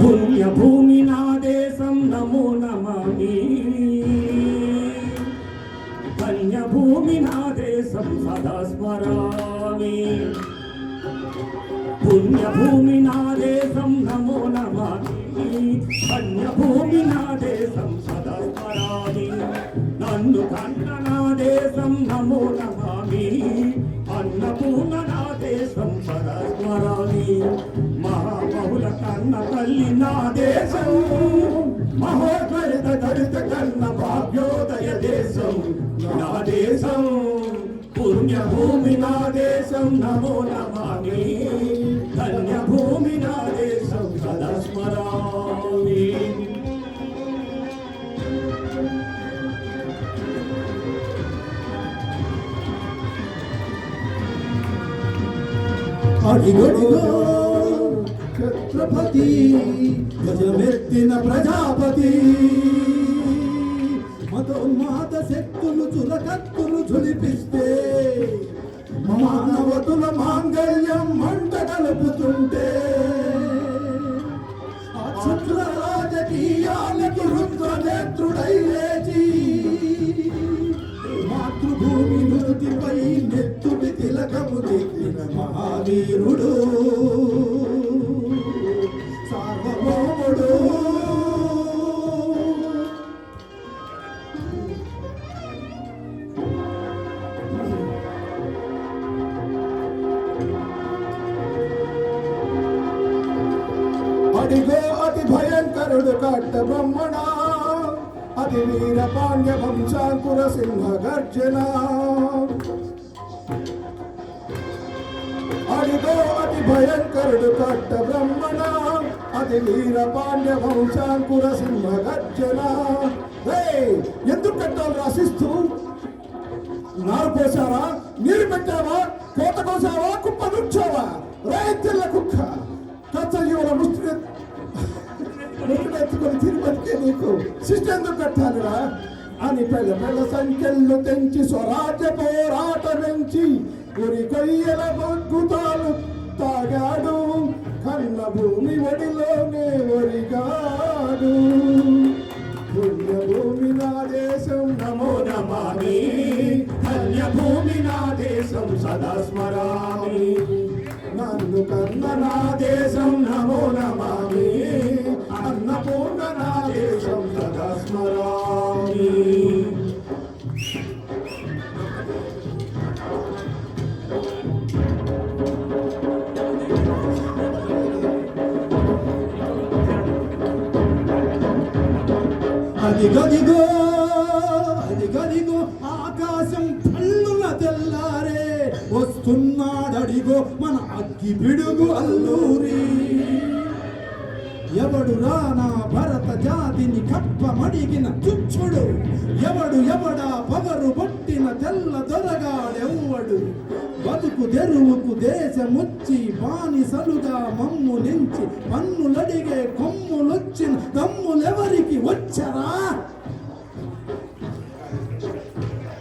పుణ్యభూమి నా దేశం నమో నమామి. ధన్యభూమి నా దేశం సదా స్మరామి. పుణ్యభూమి నా దేశం నమో నమామి. ధన్యభూమి నా దేశం సదా స్మరామి. నన్ను కన్న నా దేశం నమో నమామి. అన్నపూర్ణ నా దేశం సదా స్మరామి. మహాబహుల కన్న తల్లి నా దేశం. మహోద్భరిత దళిత కన్న భాగ్యోదయ దేశం నా దేశం. పుణ్యభూమి నా దేశం నమో నమామి. ధన్యభూమి నా దేశం సదా స్మరామి. అడిగడిగో ఛత్రపతి గజమెత్తిన ప్రజాపతి. మతోన్మాద శక్తులు చురకత్తులు ఝులిపిస్తే మానవతుల మాంగళ్యం మంట కలుపుతుంటే క్షుద్ర రాజకీయాలకు రుద్రనేత్రుడై లేచి మాతృభూమి మృతిపై నెత్తుడి తిలకము దిద్దిన మహావీరుడు సార్వభౌముడు. అడిగో అతి భయంకరుడు కట్ట బ్రహ్మణ. అతి వీర పాండ్య వంశాంకుర సింహ గర్జన. అడిగో అతి భయంకరుడు కట్ట బ్రహ్మణ. అతి వీర పాండ్య వంశాంకుర సింహ గర్జన. ఎందుకు కట్టాలు రాసిస్తూ నారు పోసావా, నీరు పెట్టావా, కోత కోసావా, కుప్ప నుంచావా? రైతుల కుక్క కచ్చయ్యుల ముష్టి ఎత్తుకొని తిరిగి నీకు శిష్ట ఎందుకు కట్టాలిరా అని పెద్ద పెద్ద సంఖ్యలు తెంచి స్వరాజ్య పోరాటమించి ఉరి కొయ్యల బొగ్గుతాలు తాగాడు. కన్న భూమి ఒడిలోనే ఒరిగాడు. పుణ్యభూమి నా దేశం నమో నమామి. ధన్యభూమి నా దేశం సదా స్మరామి. నన్ను కన్న నా దేశం నమో నమామి. అన్నపూర్ణ నా దేశం సదా స్మరామి. అదిగదిగో అదిగదిగో ఆకాశం పళ్ళున తెల్లారే వస్తున్నాడడిగో మన అగ్గి పిడుగు అల్లూరి. ఎవడు రానా భరత జాతిని కప్పమడిగిన తుచ్చుడు. ఎవడా పగరు పట్టిన తెల్ల దొరగాడెవ్వడు. బతుకు తెరువుకు దేశముచ్చి బానిసలుగా మమ్ము నుంచి పన్నులడిగే కొమ్ములొచ్చిన దమ్ములెవరికి వచ్చరా?